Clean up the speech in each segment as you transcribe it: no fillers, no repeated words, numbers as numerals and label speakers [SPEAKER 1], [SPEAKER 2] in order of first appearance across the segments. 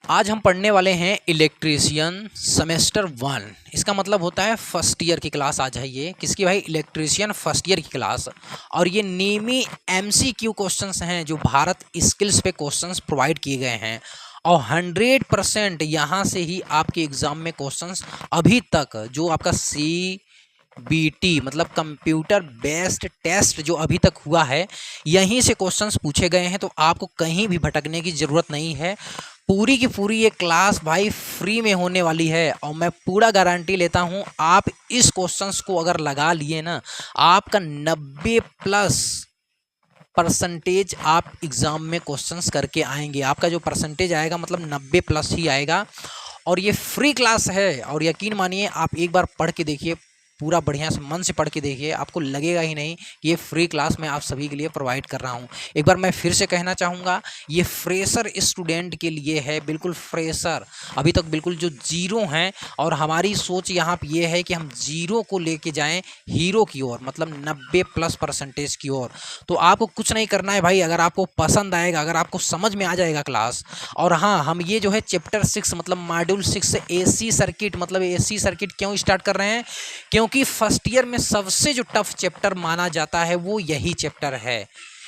[SPEAKER 1] आज हम पढ़ने वाले हैं इलेक्ट्रीशियन सेमेस्टर 1। इसका मतलब होता है फर्स्ट ईयर की क्लास आज है ये किसकी भाई, इलेक्ट्रीशियन फर्स्ट ईयर की क्लास। और ये नेमी एमसीक्यू क्वेश्चंस हैं जो भारत स्किल्स पे क्वेश्चंस प्रोवाइड किए गए हैं और 100% यहाँ से ही आपके एग्जाम में क्वेश्चंस अभी तक जो आपका CBT मतलब कंप्यूटर बेस्ड टेस्ट जो अभी तक हुआ है यहीं से क्वेश्चंस पूछे गए हैं। तो आपको कहीं भी भटकने की ज़रूरत नहीं है। पूरी की पूरी ये क्लास भाई फ्री में होने वाली है और मैं पूरा गारंटी लेता हूँ आप इस क्वेश्चंस को अगर लगा लिए ना आपका 90+ % आप एग्ज़ाम में क्वेश्चंस करके आएंगे। आपका जो परसेंटेज आएगा मतलब 90+ ही आएगा। और ये फ्री क्लास है और यकीन मानिए आप एक बार पढ़ के देखिए, पूरा बढ़िया से मन से पढ़ के देखिए, आपको लगेगा ही नहीं कि ये फ्री क्लास मैं आप सभी के लिए प्रोवाइड कर रहा हूँ। एक बार मैं फिर से कहना चाहूँगा ये फ्रेशर स्टूडेंट के लिए है, बिल्कुल फ्रेशर, अभी तक बिल्कुल जो जीरो हैं। और हमारी सोच यहाँ पे ये है कि हम जीरो को लेके जाएं हीरो की ओर, मतलब 90+% की ओर। तो आपको कुछ नहीं करना है भाई, अगर आपको पसंद आएगा, अगर आपको समझ में आ जाएगा क्लास। और हाँ, हम ये जो है चैप्टर 6 मतलब मॉड्यूल 6 से AC सर्किट, मतलब AC सर्किट क्यों स्टार्ट कर रहे हैं, क्योंकि फर्स्ट ईयर में सबसे जो टफ चैप्टर माना जाता है वो यही चैप्टर है।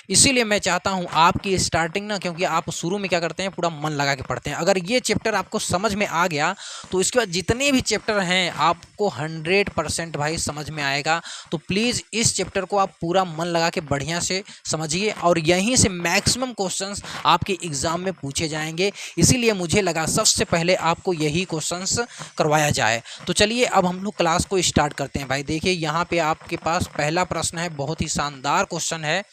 [SPEAKER 1] इसीलिए मैं चाहता हूं आपकी स्टार्टिंग ना, क्योंकि आप शुरू में क्या करते हैं पूरा मन लगा के पढ़ते हैं। अगर ये चैप्टर आपको समझ में आ गया तो इसके बाद जितने भी चैप्टर हैं आपको 100% भाई समझ में आएगा। तो प्लीज़ इस चैप्टर को आप पूरा मन लगा के बढ़िया से समझिए और यहीं से मैक्सिमम क्वेश्चंस आपके एग्जाम में पूछे जाएंगे। इसीलिए मुझे लगा सबसे पहले आपको यही क्वेश्चंस करवाया जाए। तो चलिए अब हम लोग क्लास को स्टार्ट करते हैं। भाई देखिए यहाँ पे आपके पास पहला प्रश्न है, बहुत ही शानदार क्वेश्चन है।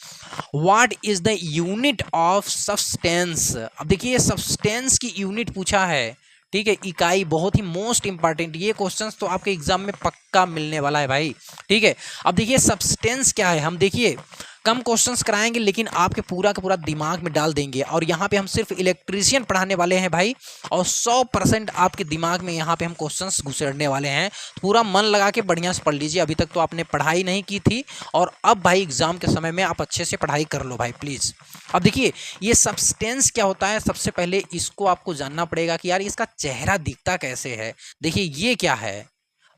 [SPEAKER 1] What is the unit of substance? अब देखिए सब्सटेंस की यूनिट पूछा है, ठीक है, इकाई, बहुत ही मोस्ट इंपॉर्टेंट। ये क्वेश्चंस तो आपके एग्जाम में पक्का मिलने वाला है भाई, ठीक है। अब देखिए सब्सटेंस क्या है, हम देखिए कम क्वेश्चंस कराएंगे लेकिन आपके पूरा का पूरा दिमाग में डाल देंगे। और यहाँ पे हम सिर्फ इलेक्ट्रीशियन पढ़ाने वाले हैं भाई और 100% आपके दिमाग में यहाँ पे हम क्वेश्चंस घुसेड़ने वाले हैं। पूरा मन लगा के बढ़िया से पढ़ लीजिए। अभी तक तो आपने पढ़ाई नहीं की थी और अब भाई एग्जाम के समय में आप अच्छे से पढ़ाई कर लो भाई प्लीज़। अब देखिए ये सब्सटेंस क्या होता है, सबसे पहले इसको आपको जानना पड़ेगा कि यार इसका चेहरा दिखता कैसे है। देखिए ये क्या है,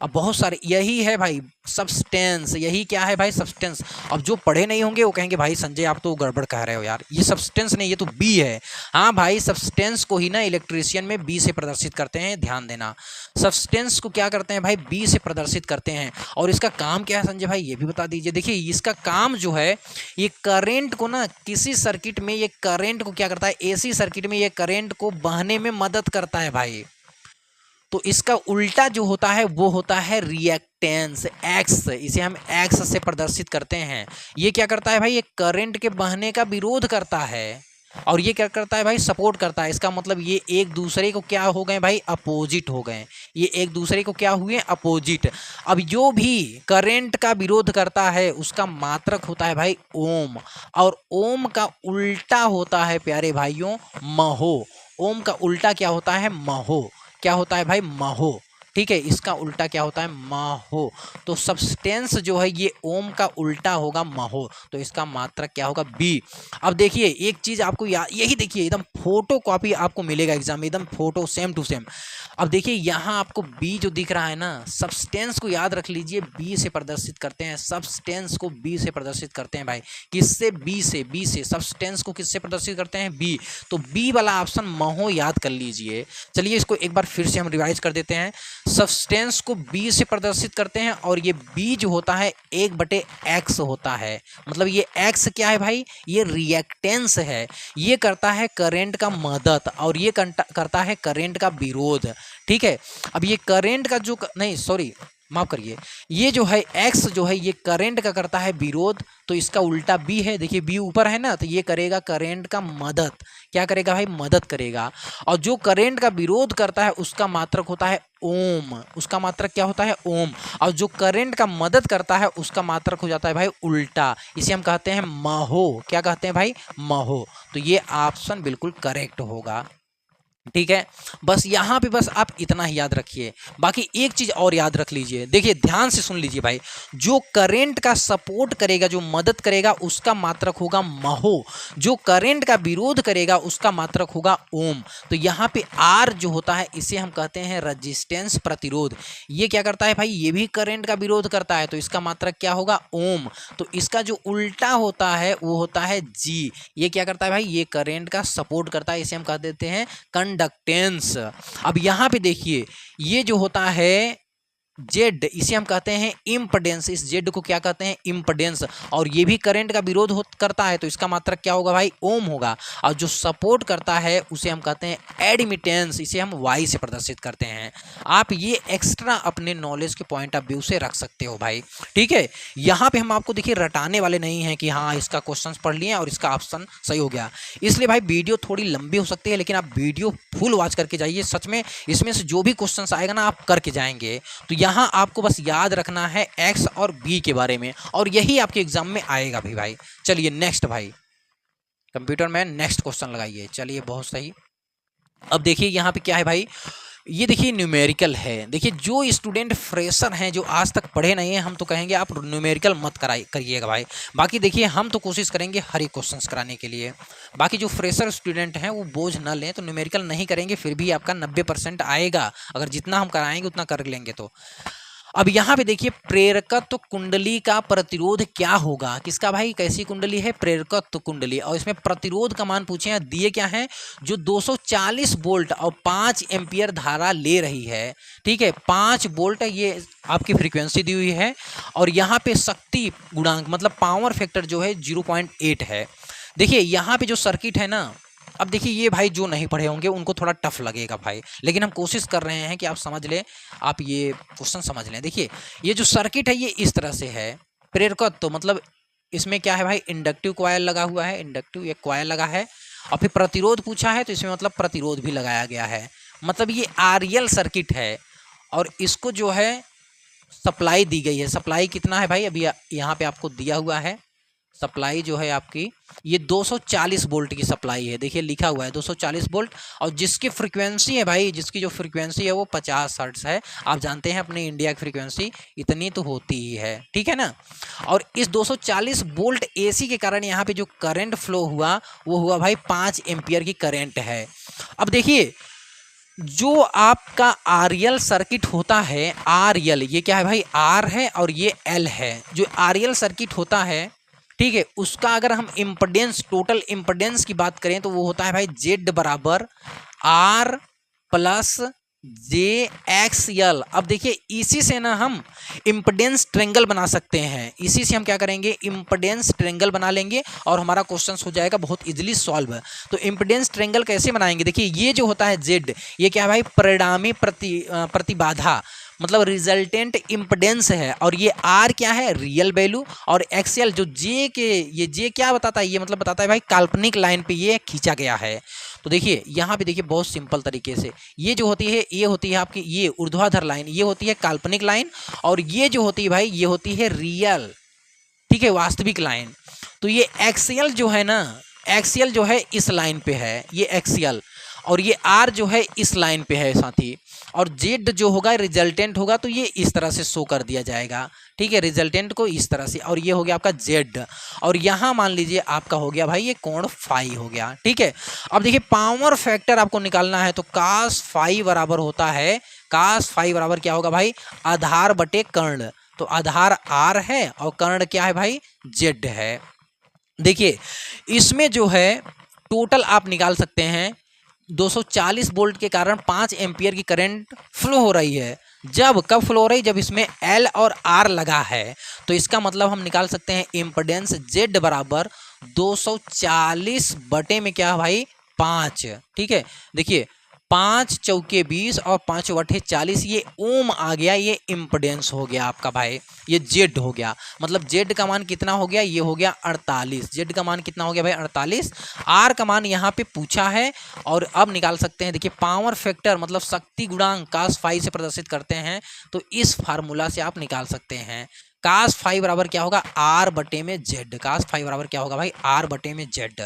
[SPEAKER 1] अब बहुत सारे यही है भाई सब्सटेंस, यही क्या है भाई सब्सटेंस। अब जो पढ़े नहीं होंगे वो कहेंगे भाई संजय आप तो गड़बड़ कह रहे हो यार, ये सब्सटेंस नहीं ये तो बी है। हाँ भाई सब्सटेंस को ही ना इलेक्ट्रीशियन में बी से प्रदर्शित करते हैं, ध्यान देना। सब्सटेंस को क्या करते हैं भाई, बी से प्रदर्शित करते हैं। और इसका काम क्या है संजय भाई ये भी बता दीजिए। देखिए इसका काम जो है ये करेंट को ना किसी सर्किट में, ये करेंट को क्या करता है, AC सर्किट में ये करेंट को बहने में मदद करता है भाई। तो इसका उल्टा जो होता है वो होता है रिएक्टेंस, एक्स, इसे हम एक्स से प्रदर्शित करते हैं। ये क्या करता है भाई, ये करंट के बहने का विरोध करता है और ये क्या करता है भाई, सपोर्ट करता है। इसका मतलब ये एक दूसरे को क्या हो गए भाई, अपोजिट हो गए। ये एक दूसरे को क्या हुए, अपोजिट। अब जो भी करंट का विरोध करता है उसका मात्रक होता है भाई ओम, और ओम का उल्टा होता है प्यारे भाइयों महो। ओम का उल्टा क्या होता है, महो। क्या होता है भाई, महो, ठीक है। इसका उल्टा क्या होता है, महो। तो सब्सटेंस जो है ये ओम का उल्टा होगा महो, तो इसका मात्रक क्या होगा, बी। अब देखिए एक चीज आपको यही देखिए एकदम फोटो कॉपी आपको मिलेगा एग्जाम में, एकदम फोटो सेम टू सेम। अब देखिए यहाँ आपको बी जो दिख रहा है ना, सब्सटेंस को याद रख लीजिए, बी से प्रदर्शित करते हैं। सब्सटेंस को बी से प्रदर्शित करते हैं भाई, किससे, बी से। बी से सब्सटेंस को किससे प्रदर्शित करते हैं, बी। तो बी वाला ऑप्शन महो याद कर लीजिए। चलिए इसको एक बार फिर से हम रिवाइज कर देते हैं। सब्सटेंस को बी से प्रदर्शित करते हैं और ये बी जो होता है 1/x होता है। मतलब ये x क्या है भाई, ये रिएक्टेंस है। ये करता है करंट का मदद और ये करता है करंट का विरोध, ठीक है। अब ये करंट का जो नहीं सॉरी माफ करिए, ये जो है x जो है ये करंट का करता है विरोध, तो इसका उल्टा b है। देखिए b ऊपर है ना, तो ये करेगा करंट का मदद। क्या करेगा भाई, मदद करेगा। और जो करंट का विरोध करता है उसका मात्रक होता है ओम, उसका मात्रक क्या होता है, ओम। और जो करंट का मदद करता है उसका मात्रक हो जाता है भाई उल्टा, इसे हम कहते हैं महो। क्या कहते हैं भाई, महो। तो ये ऑप्शन बिल्कुल करेक्ट होगा। ठीक है, बस यहाँ पे बस आप इतना ही याद रखिए। बाकी एक चीज और याद रख लीजिए, देखिए ध्यान से सुन लीजिए भाई, जो करंट का सपोर्ट करेगा, जो मदद करेगा, उसका मात्रक होगा महो, जो करंट का विरोध करेगा उसका मात्रक होगा ओम। तो यहाँ पे आर जो होता है इसे हम कहते हैं रजिस्टेंस, प्रतिरोध। ये क्या करता है भाई, ये भी करंट का विरोध करता है, तो इसका मात्रक क्या होगा, ओम। तो इसका जो उल्टा होता है वो होता है जी। ये क्या करता है भाई, ये करंट का सपोर्ट करता है, इसे हम कह देते हैं कंडक्टेंस। अब यहां पे देखिए, ये जो होता है जेड, इसे हम कहते हैं इम्पीडेंस। इस जेड को क्या कहते हैं, इम्पीडेंस। और ये भी करंट का विरोध करता है, तो इसका मात्रक क्या होगा भाई, ओम होगा। और जो सपोर्ट करता है उसे हम कहते हैं एडमिटेंस, इसे हम वाई से प्रदर्शित करते हैं। आप ये एक्स्ट्रा अपने नॉलेज के पॉइंट ऑफ व्यू से रख सकते हो भाई, ठीक है। यहाँ पे हम आपको देखिए रटाने वाले नहीं हैं कि हाँ इसका क्वेश्चन पढ़ लिए और इसका ऑप्शन सही हो गया। इसलिए भाई वीडियो थोड़ी लंबी हो सकती है, लेकिन आप वीडियो फुल वॉच करके जाइए। सच में इसमें से जो भी क्वेश्चन आएगा ना आप करके जाएंगे। तो यहाँ आपको बस याद रखना है एक्स और बी के बारे में, और यही आपके एग्जाम में आएगा भी भाई। चलिए नेक्स्ट भाई, कंप्यूटर में नेक्स्ट क्वेश्चन लगाइए। चलिए बहुत सही। अब देखिए यहाँ पे क्या है भाई, ये देखिए न्यूमेरिकल है। देखिए जो स्टूडेंट फ्रेशर हैं, जो आज तक पढ़े नहीं हैं, हम तो कहेंगे आप न्यूमेरिकल मत करिएगा भाई। बाकी देखिए हम तो कोशिश करेंगे हर एक क्वेश्चंस कराने के लिए। बाकी जो फ्रेशर स्टूडेंट हैं वो बोझ न लें, तो न्यूमेरिकल नहीं करेंगे फिर भी आपका 90% आएगा, अगर जितना हम कराएंगे उतना कर लेंगे तो। अब यहाँ पे देखिए प्रेरकत्व कुंडली का प्रतिरोध क्या होगा, किसका भाई, कैसी कुंडली है, प्रेरकत्व कुंडली। और इसमें प्रतिरोध का मान पूछे हैं, दिए क्या है, जो 240 वोल्ट और 5 एम्पियर धारा ले रही है, ठीक है। 5 वोल्ट ये आपकी फ्रीक्वेंसी दी हुई है, और यहाँ पे शक्ति गुणांक मतलब पावर फैक्टर जो है 0.8 है। देखिए यहाँ पे जो सर्किट है ना, अब देखिए ये भाई जो नहीं पढ़े होंगे उनको थोड़ा टफ लगेगा भाई, लेकिन हम कोशिश कर रहे हैं कि आप समझ लें, आप ये क्वेश्चन समझ लें। देखिए ये जो सर्किट है ये इस तरह से है, प्रेरकत्व तो मतलब इसमें क्या है भाई, इंडक्टिव कॉयल लगा हुआ है, इंडक्टिव एक कॉयल लगा है। और फिर प्रतिरोध पूछा है, तो इसमें मतलब प्रतिरोध भी लगाया गया है, मतलब ये आरएल सर्किट है। और इसको जो है सप्लाई दी गई है, सप्लाई कितना है भाई, अभी यहाँ पे आपको दिया हुआ है सप्लाई जो है आपकी, ये 240 वोल्ट की सप्लाई है। देखिए लिखा हुआ है 240 वोल्ट, और जिसकी फ्रीक्वेंसी है भाई, जिसकी जो फ्रीक्वेंसी है वो 50 हर्ट्ज है। आप जानते हैं अपने इंडिया की फ्रीक्वेंसी इतनी तो होती ही है, ठीक है ना। और इस 240 वोल्ट एसी के कारण यहाँ पे जो करंट फ्लो हुआ वो हुआ भाई 5 एम्पियर की करंट है। अब देखिए जो आपका आरएल सर्किट होता है, आरएल ये क्या है भाई, आर है और ये एल है। जो आरएल सर्किट होता है, ठीक है, उसका अगर हम इम्पीडेंस, टोटल इम्पीडेंस की बात करें तो वो होता है भाई जेड बराबर R plus J X L. अब देखिए इसी से ना हम इम्पीडेंस ट्रेंगल बना सकते हैं, इसी से हम क्या करेंगे, इम्पीडेंस ट्रेंगल बना लेंगे और हमारा क्वेश्चन हो जाएगा बहुत इजीली सॉल्व। तो इम्पीडेंस ट्रेंगल कैसे बनाएंगे, देखिए ये जो होता है जेड, ये क्या है भाई, परिणामी प्रतिबाधा मतलब रिजल्टेंट इम्पीडेंस है, और ये आर क्या है, रियल वैल्यू, और एक्सएल जो जे के, ये जे क्या बताता है, ये मतलब बताता है भाई काल्पनिक लाइन पे ये खींचा गया है। तो देखिए यहाँ पे देखिए बहुत सिंपल तरीके से, ये जो होती है, ये होती है आपकी ये ऊर्ध्वाधर लाइन, ये होती है काल्पनिक लाइन, और ये जो होती है भाई ये होती है रियल, ठीक है, वास्तविक लाइन। तो ये एक्सएल जो है ना, एक्सएल जो है इस लाइन पे है, ये एक्सएल, और ये आर जो है इस लाइन पे है साथी, और जेड जो होगा रिजल्टेंट होगा, तो ये इस तरह से शो कर दिया जाएगा, ठीक है, रिजल्टेंट को इस तरह से, और ये हो गया आपका जेड। और यहाँ मान लीजिए आपका हो गया भाई ये कोण फाई हो गया, ठीक है। अब देखिए पावर फैक्टर आपको निकालना है, तो कास फाई बराबर होता है, कास फाई बराबर क्या होगा भाई, आधार बटे कर्ण। तो आधार आर है और कर्ण क्या है भाई, जेड है। देखिए इसमें जो है टोटल आप निकाल सकते हैं, 240 वोल्ट के कारण 5 एम्पियर की करंट फ्लो हो रही है। जब कब फ्लो हो रही, जब इसमें एल और आर लगा है, तो इसका मतलब हम निकाल सकते हैं इम्पीडेंस जेड बराबर 240 बटे में क्या है भाई 5, ठीक है। देखिए 5 चौके 20 और 5 बटे 40, ये ओम आ गया, ये इम्पीडेंस हो गया आपका भाई, ये जेड हो गया। मतलब जेड का मान कितना हो गया, ये हो गया 48, जेड का मान कितना हो गया भाई 48। आर का मान यहाँ पे पूछा है, और अब निकाल सकते हैं। देखिए पावर फैक्टर मतलब शक्ति गुणांक कास फाई से प्रदर्शित करते हैं, तो इस फार्मूला से आप निकाल सकते हैं। कास फाई बराबर क्या होगा, आर बटे में जेड, कास फाई बराबर क्या होगा भाई, आर बटे में जेड,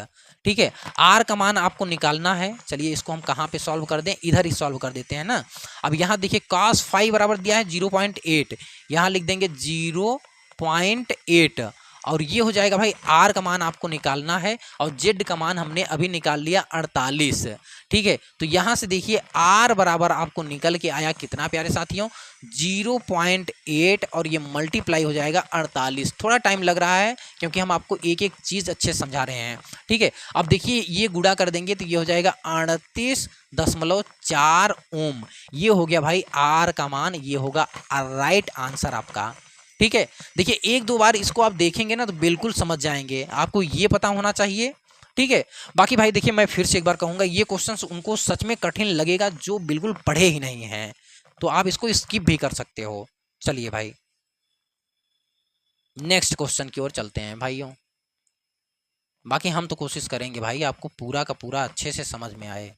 [SPEAKER 1] ठीक है। आर का मान आपको निकालना है। चलिए इसको हम कहाँ पे सॉल्व कर दें, इधर ही सॉल्व कर देते हैं ना। अब यहाँ देखिए cos फाइव बराबर दिया है 0.8, यहाँ लिख देंगे 0.8 और ये हो जाएगा भाई आर का मान आपको निकालना है और जेड का मान हमने अभी निकाल लिया 48। ठीक है, तो यहाँ से देखिए आर बराबर आपको निकल के आया कितना प्यारे साथियों, 0.8 और ये मल्टीप्लाई हो जाएगा 48। थोड़ा टाइम लग रहा है क्योंकि हम आपको एक एक चीज़ अच्छे से समझा रहे हैं। ठीक है, अब देखिए ये गुणा कर देंगे तो ये हो जाएगा 38.4 ओम। ये हो गया भाई आर का मान, ये होगा राइट आंसर आपका। ठीक है, देखिए एक दो बार इसको आप देखेंगे ना तो बिल्कुल समझ जाएंगे, आपको ये पता होना चाहिए। ठीक है, बाकी भाई देखिए मैं फिर से एक बार कहूँगा, ये क्वेश्चंस उनको सच में कठिन लगेगा जो बिल्कुल पढ़े ही नहीं हैं, तो आप इसको स्किप भी कर सकते हो। चलिए भाई नेक्स्ट क्वेश्चन की ओर चलते हैं भाइयों। बाकी हम तो कोशिश करेंगे भाई आपको पूरा का पूरा अच्छे से समझ में आए।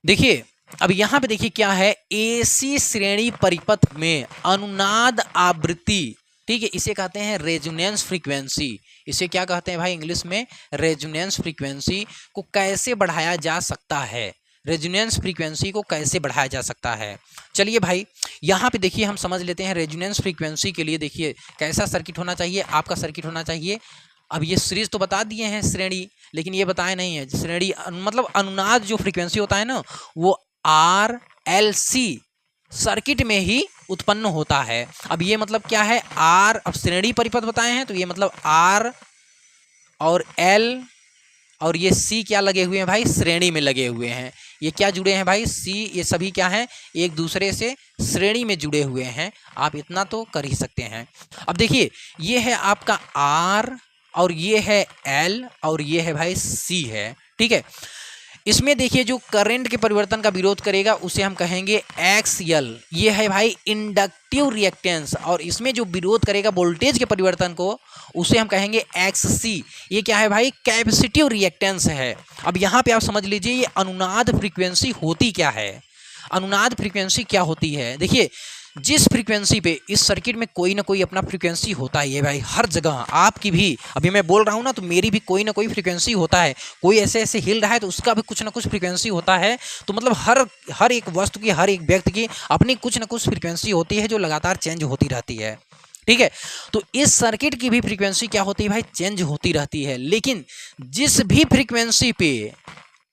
[SPEAKER 1] देखिए अब यहां पे देखिए क्या है, एसी श्रेणी परिपथ में अनुनाद आवृत्ति, ठीक है, इसे कहते हैं रेजोनेंस फ्रीक्वेंसी। इसे क्या कहते हैं भाई इंग्लिश में, रेजोनेंस फ्रीक्वेंसी को कैसे बढ़ाया जा सकता है, रेजोनेंस फ्रीक्वेंसी को कैसे बढ़ाया जा सकता है। चलिए भाई यहाँ पे देखिए हम समझ लेते हैं रेजोनेंस फ्रीक्वेंसी के लिए देखिए कैसा सर्किट होना चाहिए, आपका सर्किट होना चाहिए। अब ये सीरीज तो बता दिए हैं श्रेणी, लेकिन ये बताए नहीं है श्रेणी मतलब अनुनाद जो फ्रीक्वेंसी होता है ना वो RLC सर्किट में ही उत्पन्न होता है। अब ये मतलब क्या है, आर, अब श्रेणी परिपथ बताए हैं तो ये मतलब आर और एल और ये सी क्या लगे हुए हैं भाई, श्रेणी में लगे हुए हैं। ये क्या जुड़े हैं भाई, सी, ये सभी क्या हैं, एक दूसरे से श्रेणी में जुड़े हुए हैं। आप इतना तो कर ही सकते हैं। अब देखिए ये है आपका आर और ये है एल और ये है भाई सी है। ठीक है, इसमें देखिए जो करंट के परिवर्तन का विरोध करेगा उसे हम कहेंगे एक्सएल, ये है भाई इंडक्टिव रिएक्टेंस, और इसमें जो विरोध करेगा वोल्टेज के परिवर्तन को उसे हम कहेंगे एक्ससी, ये क्या है भाई, कैपेसिटिव रिएक्टेंस है। अब यहाँ पे आप समझ लीजिए ये अनुनाद फ्रीक्वेंसी होती क्या है। अनुनाद फ्रीक्वेंसी क्या होती है, देखिए जिस फ्रीक्वेंसी पे इस सर्किट में कोई ना कोई अपना फ्रीक्वेंसी होता है, ये भाई हर जगह आपकी भी, अभी मैं बोल रहा हूँ ना तो मेरी भी कोई ना कोई फ्रीक्वेंसी होता है, कोई ऐसे ऐसे हिल रहा है तो उसका भी कुछ ना कुछ फ्रीक्वेंसी होता है। तो मतलब हर एक वस्तु की, हर एक व्यक्ति की अपनी कुछ ना कुछ फ्रीक्वेंसी होती है जो लगातार चेंज होती रहती है। ठीक है, तो इस सर्किट की भी फ्रीक्वेंसी क्या होती है भाई, चेंज होती रहती है। लेकिन जिस भी फ्रीक्वेंसी पे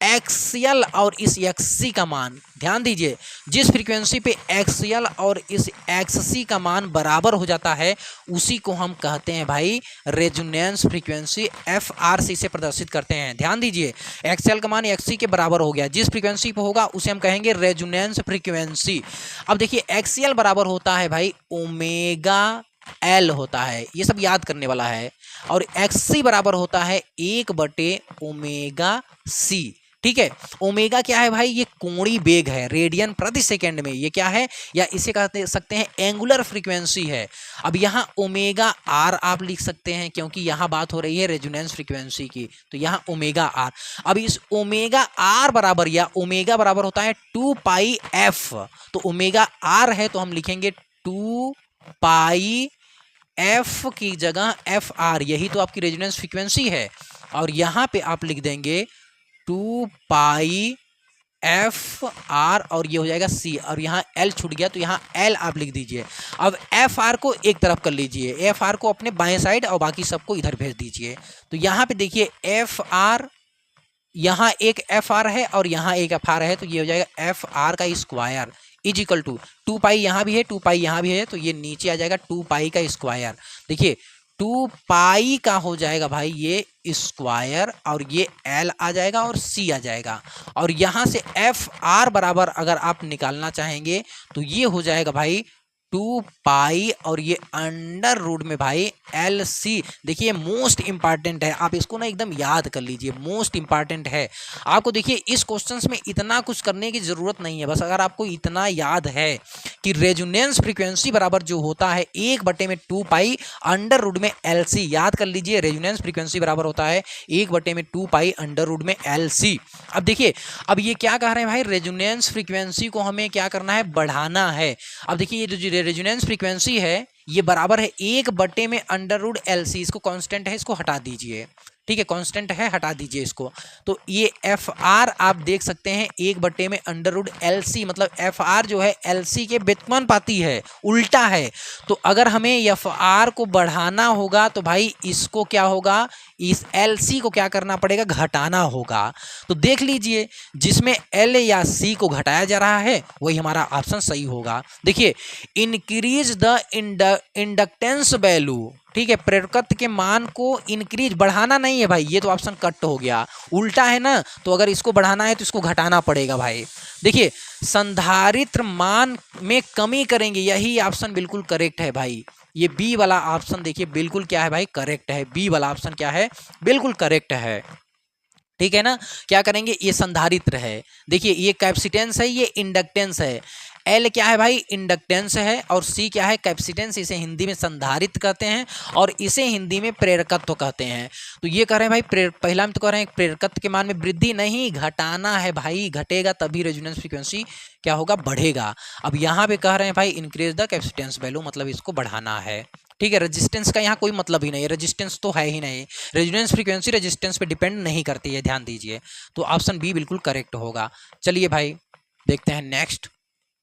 [SPEAKER 1] एक्सएल और इस एक्ससी का मान, ध्यान दीजिए, जिस फ्रीक्वेंसी पे एक्सएल और इस एक्ससी का मान बराबर हो जाता है उसी को हम कहते हैं भाई रेजोनेंस फ्रीक्वेंसी, FRC से प्रदर्शित करते हैं। ध्यान दीजिए एक्सएल का मान एक्ससी के बराबर हो गया, जिस फ्रीक्वेंसी पे होगा उसे हम कहेंगे रेजोनेंस फ्रीक्वेंसी। अब देखिए एक्सएल बराबर होता है भाई ओमेगा एल होता है, ये सब याद करने वाला है, और एक्ससी बराबर होता है 1/ओमेगा सी। ठीक है, ओमेगा क्या है भाई, ये कोणीय वेग है, रेडियन प्रति सेकंड में, ये क्या है, या इसे कहते सकते हैं एंगुलर फ्रीक्वेंसी है। अब यहाँ ओमेगा आर आप लिख सकते हैं क्योंकि यहाँ बात हो रही है रेजोनेंस फ्रीक्वेंसी की, तो यहाँ ओमेगा आर। अब इस ओमेगा आर बराबर, या ओमेगा बराबर होता है 2πf, तो ओमेगा आर है तो हम लिखेंगे 2πf की जगह FR, यही तो आपकी रेजोनेंस फ्रीक्वेंसी है, और यहाँ पे आप लिख देंगे 2πfr और ये हो जाएगा C, और यहाँ L छूट गया तो यहाँ L आप लिख दीजिए। अब FR को एक तरफ कर लीजिए, FR को अपने बाएं साइड और बाकी सबको इधर भेज दीजिए। तो यहाँ पे देखिए FR, यहाँ एक FR है और यहाँ एक FR है, तो ये हो जाएगा FR का स्क्वायर इज इक्वल टू 2π, यहाँ भी है 2π यहाँ भी है, तो ये नीचे आ जाएगा 2π का स्क्वायर। देखिए 2π का हो जाएगा भाई ये स्क्वायर, और ये L आ जाएगा और C आ जाएगा, और यहाँ से FR बराबर अगर आप निकालना चाहेंगे तो ये हो जाएगा भाई 2π और ये अंडर रूट में भाई LC। देखिए मोस्ट इंपॉर्टेंट है, आप इसको ना एकदम याद कर लीजिए, मोस्ट इंपॉर्टेंट है। आपको देखिए इस क्वेश्चंस में इतना कुछ करने की जरूरत नहीं है, बस अगर आपको इतना याद है कि रेजोनेंस फ्रीक्वेंसी बराबर जो होता है 1/2π अंडर रूट में LC, याद कर लीजिए रेजोनेंस फ्रीक्वेंसी बराबर होता है 1/2π अंडर रूट में LC। अब देखिए अब ये क्या कह रहे हैं भाई, रेजोनेंस फ्रीक्वेंसी को हमें क्या करना है, बढ़ाना है। अब देखिए ये जो रेजोनेंस फ्रीक्वेंसी है ये बराबर है 1/में अंडर रूट LC, इसको कांस्टेंट है, इसको हटा दीजिए। ठीक है, कांस्टेंट है, हटा दीजिए इसको। तो ये एफ आर आप देख सकते हैं 1/√LC, मतलब एफ आर जो है LC के व्युत्क्रमानुपाती है, उल्टा है। तो अगर हमें एफ आर को बढ़ाना होगा तो भाई इसको क्या होगा, इस LC को क्या करना पड़ेगा, घटाना होगा। तो देख लीजिए जिसमें L या C को घटाया जा रहा है वही हमारा ऑप्शन सही होगा। देखिए इंक्रीज द इंडक्टेंस वैल्यू, ठीक है, प्रेरकत्व के मान को इंक्रीज, बढ़ाना नहीं है भाई, ये तो ऑप्शन कट हो गया, उल्टा है ना। तो अगर इसको बढ़ाना है तो इसको घटाना पड़ेगा भाई। देखिए संधारित्र मान में कमी करेंगे, यही ऑप्शन बिल्कुल करेक्ट है भाई। ये बी वाला ऑप्शन देखिए बिल्कुल क्या है भाई, करेक्ट है। बी वाला ऑप्शन क्या है, बिल्कुल करेक्ट है। ठीक है ना, क्या करेंगे, ये संधारित्र है। देखिए ये कैपेसिटेंस है, ये इंडक्टेंस है। एल क्या है भाई, इंडक्टेंस है, और सी क्या है, कैपेसिटेंस। इसे हिंदी में संधारित्र कहते हैं और इसे हिंदी में प्रेरकत्व कहते हैं। तो ये कह रहे हैं भाई पहला में तो कह रहे हैं प्रेरकत्व के मान में वृद्धि नहीं, घटाना है भाई, घटेगा तभी रेजोनेंस फ्रीक्वेंसी क्या होगा, बढ़ेगा। अब यहाँ पे कह रहे हैं भाई इंक्रीज द कैपेसिटेंस वैल्यू, मतलब इसको बढ़ाना है। ठीक है, रेजिस्टेंस का यहाँ कोई मतलब ही नहीं है, रेजिस्टेंस तो है ही नहीं। रेजोनेंस फ्रीक्वेंसी रेजिस्टेंस पे डिपेंड नहीं करती है, ध्यान दीजिए। तो ऑप्शन बी बिल्कुल करेक्ट होगा। चलिए भाई देखते हैं नेक्स्ट।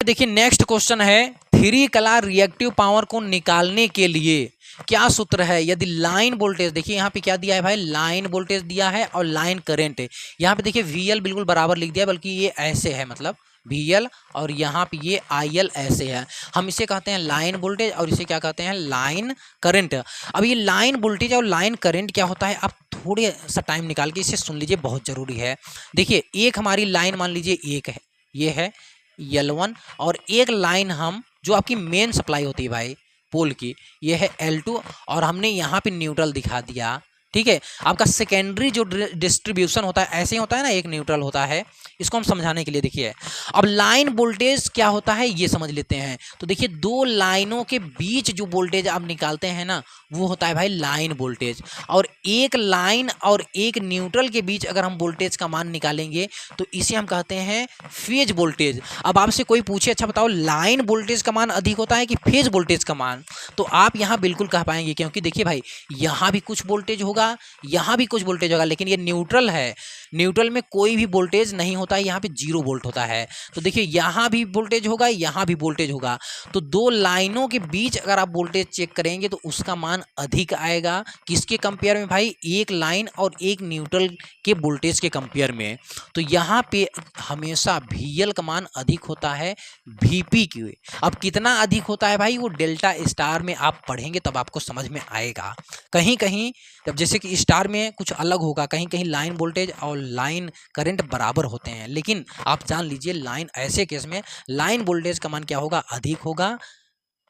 [SPEAKER 1] देखिए नेक्स्ट क्वेश्चन है, 3 कला रिएक्टिव पावर को निकालने के लिए क्या सूत्र है। यदि लाइन वोल्टेज, देखिए यहाँ पे क्या दिया है भाई, लाइन वोल्टेज दिया है और लाइन करंट है। यहाँ पे देखिए VL बिल्कुल बराबर लिख दिया, बल्कि ये ऐसे है, मतलब VL और यहाँ पे ये IL ऐसे है। हम इसे कहते हैं लाइन वोल्टेज और इसे क्या कहते हैं, लाइन करंट। अब ये लाइन वोल्टेज और लाइन करंट क्या होता है, आप थोड़े सा टाइम निकाल के इसे सुन लीजिए, बहुत जरूरी है। देखिए एक हमारी लाइन मान लीजिए एक है, ये है L1, और एक लाइन हम जो आपकी मेन सप्लाई होती है भाई पोल की, ये है L2, और हमने यहाँ पे न्यूट्रल दिखा दिया। ठीक है, आपका सेकेंडरी जो डिस्ट्रीब्यूशन होता है ऐसे ही होता है ना, एक न्यूट्रल होता है। इसको हम समझाने के लिए देखिए, अब लाइन वोल्टेज क्या होता है ये समझ लेते हैं। तो देखिए दो लाइनों के बीच जो वोल्टेज आप निकालते हैं ना, वो होता है भाई लाइन वोल्टेज। और एक लाइन और एक न्यूट्रल के बीच अगर हम वोल्टेज का मान निकालेंगे तो इसे हम कहते हैं फेज वोल्टेज। अब आपसे कोई पूछे अच्छा बताओ लाइन वोल्टेज का मान अधिक होता है कि फेज वोल्टेज का मान, तो आप यहाँ बिल्कुल कह पाएंगे, क्योंकि देखिए भाई यहाँ भी कुछ वोल्टेज होगा, यहाँ भी कुछ वोल्टेज होगा, लेकिन ये न्यूट्रल है, न्यूट्रल में कोई भी वोल्टेज नहीं होता है, यहाँ पे 0 वोल्ट होता है। तो देखिए यहाँ भी वोल्टेज होगा, यहाँ भी वोल्टेज होगा। तो दो लाइनों के बीच अगर आप वोल्टेज चेक करेंगे तो उसका मान अधिक आएगा, किसके कंपेयर में भाई, एक लाइन और एक न्यूट्रल के वोल्टेज के कंपेयर में। तो यहाँ पे हमेशा VL का मान अधिक होता है VP की। अब कितना अधिक होता है भाई, वो डेल्टा स्टार में आप पढ़ेंगे तब आपको समझ में आएगा। कहीं कहीं जब जैसे कि स्टार में कुछ अलग होगा, कहीं कहीं लाइन वोल्टेज और लाइन करंट बराबर होते हैं, लेकिन आप जान लीजिए लाइन, ऐसे केस में लाइन वोल्टेज का मान क्या होगा, अधिक होगा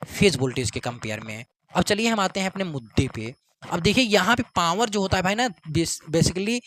[SPEAKER 1] फेज वोल्टेज के कंपेयर में। अब चलिए हम आते हैं अपने मुद्दे पे। अब देखिए यहाँ पे पावर जो होता है भाई ना, बेसिकली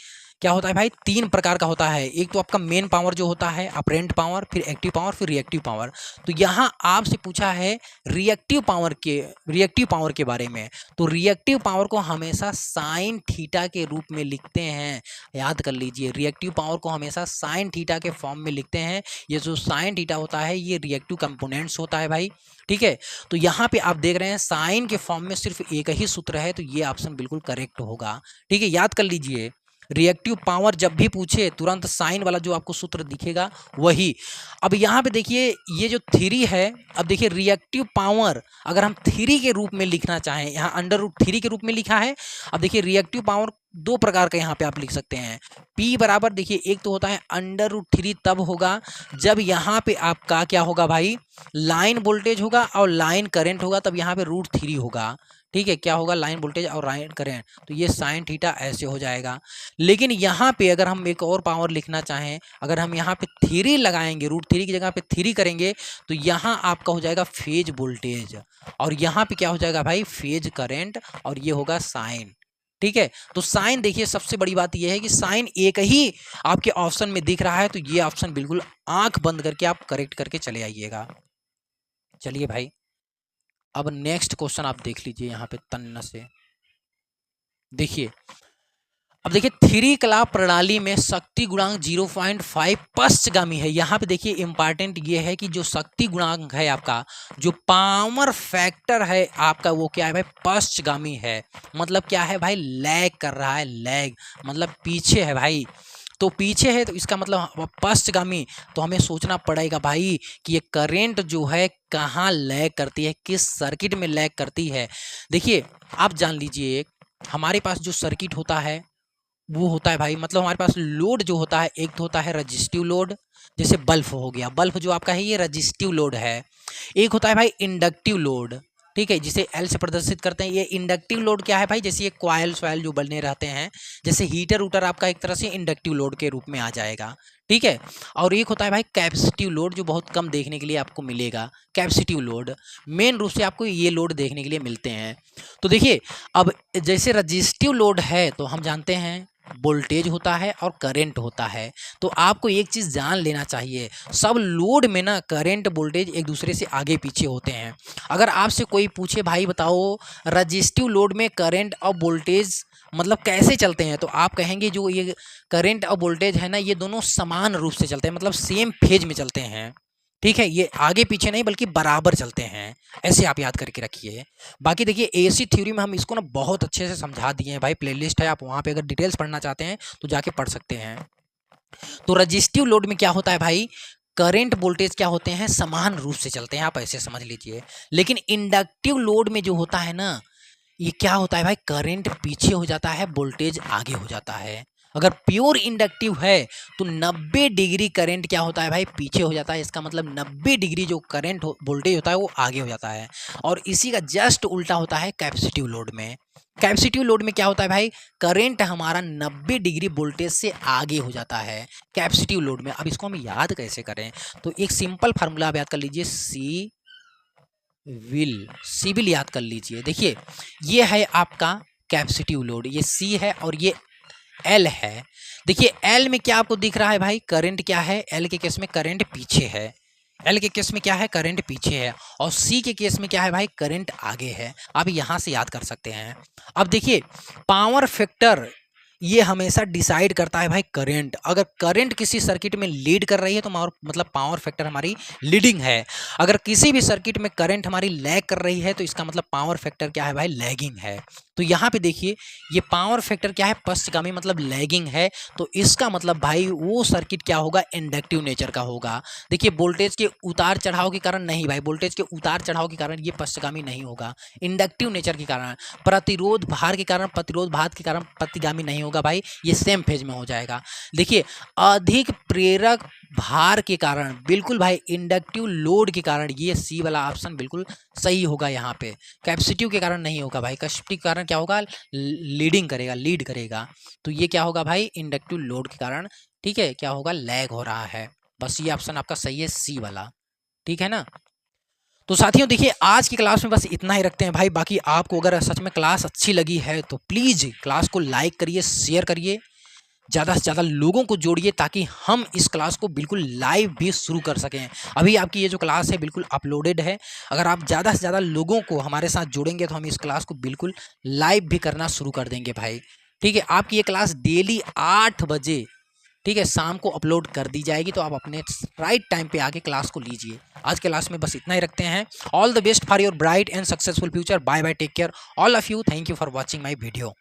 [SPEAKER 1] क्या होता है भाई, 3 प्रकार का होता है। एक तो आपका मेन पावर जो होता है, अपरेंट पावर, फिर एक्टिव पावर, फिर रिएक्टिव पावर। तो यहाँ आपसे पूछा है रिएक्टिव पावर के बारे में। तो रिएक्टिव पावर को हमेशा साइन थीटा के रूप में लिखते हैं, याद कर लीजिए, रिएक्टिव पावर को हमेशा साइन थीटा के फॉर्म में लिखते हैं। ये जो साइन थीटा होता है ये रिएक्टिव कंपोनेंट्स होता है भाई। ठीक है, तो यहाँ पे आप देख रहे हैं साइन के फॉर्म में सिर्फ एक ही सूत्र है, तो ये ऑप्शन बिल्कुल करेक्ट होगा। ठीक है, याद कर लीजिए, रिएक्टिव पावर जब भी पूछे तुरंत साइन वाला जो आपको सूत्र दिखेगा वही। अब यहाँ पे देखिए ये जो 3 है, अब देखिए रिएक्टिव पावर अगर हम 3 के रूप में लिखना चाहें, यहाँ √3 के रूप में लिखा है। अब देखिए रिएक्टिव पावर 2 प्रकार का यहाँ पे आप लिख सकते हैं। P बराबर देखिए एक तो होता है √3 तब होगा जब यहाँ पे आपका क्या होगा भाई, लाइन वोल्टेज होगा और लाइन करंट होगा, तब यहाँ पे √3 होगा। ठीक है, क्या होगा, लाइन वोल्टेज और लाइन करंट, तो ये साइन थीटा ऐसे हो जाएगा। लेकिन यहाँ पे अगर हम एक और पावर लिखना चाहें, अगर हम यहाँ पे 3 लगाएंगे, √3 की जगह पे 3 करेंगे, तो यहाँ आपका हो जाएगा फेज वोल्टेज, और यहाँ पे क्या हो जाएगा भाई, फेज करंट, और ये होगा साइन। ठीक है, तो साइन देखिए सबसे बड़ी बात यह है कि साइन एक ही आपके ऑप्शन में दिख रहा है, तो ये ऑप्शन बिल्कुल आंख बंद करके आप करेक्ट करके चले आइएगा। चलिए भाई अब नेक्स्ट क्वेश्चन आप देख लीजिए यहाँ पे तन्ना से। देखिए अब देखिए थ्री कला प्रणाली में शक्ति गुणांक 0.5 पश्चगामी है। यहाँ पे देखिए इंपॉर्टेंट ये है कि जो शक्ति गुणांक है आपका, जो पावर फैक्टर है आपका, वो क्या है भाई, पश्चगामी है। मतलब क्या है भाई, लैग कर रहा है, लैग मतलब पीछे है भाई। तो पीछे है तो इसका मतलब पश्चगामी। तो हमें सोचना पड़ेगा भाई कि ये करंट जो है कहाँ लैग करती है, किस सर्किट में लैग करती है। देखिए आप जान लीजिए, हमारे पास जो सर्किट होता है वो होता है भाई, मतलब हमारे पास लोड जो होता है, एक तो होता है रजिस्टिव लोड, जैसे बल्ब हो गया, बल्ब जो आपका है ये रजिस्टिव लोड है। एक होता है भाई इंडक्टिव लोड, ठीक है, जिसे एल से प्रदर्शित करते हैं। ये इंडक्टिव लोड क्या है भाई, जैसे ये कॉइल्स वाइल जो बने रहते हैं, जैसे हीटर उटर आपका एक तरह से इंडक्टिव लोड के रूप में आ जाएगा, ठीक है। और एक होता है भाई कैपेसिटिव लोड, जो बहुत कम देखने के लिए आपको मिलेगा। कैपेसिटिव लोड मेन रूप से आपको ये लोड देखने के लिए मिलते हैं। तो देखिए अब जैसे रजिस्टिव लोड है तो हम जानते हैं वोल्टेज होता है और करंट होता है। तो आपको एक चीज़ जान लेना चाहिए, सब लोड में ना करंट वोल्टेज एक दूसरे से आगे पीछे होते हैं। अगर आपसे कोई पूछे भाई बताओ रजिस्टिव लोड में करंट और वोल्टेज मतलब कैसे चलते हैं, तो आप कहेंगे जो ये करंट और वोल्टेज है ना, ये दोनों समान रूप से चलते हैं, मतलब सेम फेज में चलते हैं, ठीक है। ये आगे पीछे नहीं बल्कि बराबर चलते हैं, ऐसे आप याद करके रखिए। बाकी देखिए एसी थ्योरी में हम इसको ना बहुत अच्छे से समझा दिए हैं भाई, प्लेलिस्ट है, आप वहाँ पे अगर डिटेल्स पढ़ना चाहते हैं तो जाके पढ़ सकते हैं। तो रजिस्टिव लोड में क्या होता है भाई, करंट वोल्टेज क्या होते हैं, समान रूप से चलते हैं, आप ऐसे समझ लीजिए। लेकिन इंडक्टिव लोड में जो होता है ना, ये क्या होता है भाई, करंट पीछे हो जाता है, वोल्टेज आगे हो जाता है। अगर प्योर इंडक्टिव है तो 90 डिग्री करंट क्या होता है भाई, पीछे हो जाता है। इसका मतलब 90 डिग्री जो करंट वोल्टेज होता है वो आगे हो जाता है। और इसी का जस्ट उल्टा होता है कैपेसिटिव लोड में। कैपेसिटिव लोड में क्या होता है भाई, करंट हमारा 90 डिग्री वोल्टेज से आगे हो जाता है कैपेसिटिव लोड में। अब इसको हम याद कैसे करें, तो एक सिंपल फार्मूला आप याद कर लीजिए, सिविल याद कर लीजिए। देखिए ये है आपका कैपेसिटिव लोड, ये सी है और ये एल है। देखिए एल में क्या आपको दिख रहा है भाई, करंट क्या है, एल के केस में करंट पीछे है, एल के केस में क्या है, करंट पीछे है। और सी के केस में क्या है भाई, करंट आगे है। आप यहां से याद कर सकते हैं। अब देखिए पावर फैक्टर ये हमेशा डिसाइड करता है भाई करंट। अगर करंट किसी सर्किट में लीड कर रही है तो मतलब पावर फैक्टर हमारी लीडिंग है। अगर किसी भी सर्किट में करंट हमारी लैग कर रही है तो इसका मतलब पावर फैक्टर क्या है भाई, लैगिंग है। तो यहाँ पे देखिए ये पावर फैक्टर क्या है, पश्चगामी मतलब लैगिंग है। तो इसका मतलब भाई वो सर्किट क्या होगा, इंडक्टिव नेचर का होगा। देखिए वोल्टेज के उतार चढ़ाव के कारण नहीं भाई, वोल्टेज के उतार चढ़ाव के कारण ये पश्चगामी नहीं होगा, इंडक्टिव नेचर के कारण। प्रतिरोध भार के कारण, प्रतिरोध भार के कारण प्रतिगामी नहीं होगा भाई, ये सेम फेज में हो जाएगा। देखिए अधिक प्रेरक भार के कारण, बिल्कुल भाई इंडक्टिव लोड के कारण, ये सी वाला ऑप्शन बिल्कुल सही होगा यहाँ पे। कैपेसिटिव के कारण नहीं होगा भाई, कैपेसिटिव के कारण क्या होगा, लीडिंग करेगा, लीड करेगा। तो ये क्या होगा भाई, इंडक्टिव लोड के कारण, ठीक है, क्या होगा, लैग हो रहा है। बस ये ऑप्शन आपका सही है, सी वाला, ठीक है ना। तो साथियों देखिए आज की क्लास में बस इतना ही रखते हैं भाई। बाकी आपको अगर सच में क्लास अच्छी लगी है तो प्लीज़ क्लास को लाइक करिए, शेयर करिए, ज़्यादा से ज़्यादा लोगों को जोड़िए ताकि हम इस क्लास को बिल्कुल लाइव भी शुरू कर सकें। अभी आपकी ये जो क्लास है बिल्कुल अपलोडेड है। अगर आप ज़्यादा से ज़्यादा लोगों को हमारे साथ जोड़ेंगे तो हम इस क्लास को बिल्कुल लाइव भी करना शुरू कर देंगे भाई, ठीक है। आपकी ये क्लास डेली 8 बजे, ठीक है, शाम को अपलोड कर दी जाएगी। तो आप अपने राइट टाइम पे आके क्लास को लीजिए। आज के क्लास में बस इतना ही रखते हैं। All the best for your bright and successful future. Bye bye, take care all of you. Thank you for watching my video.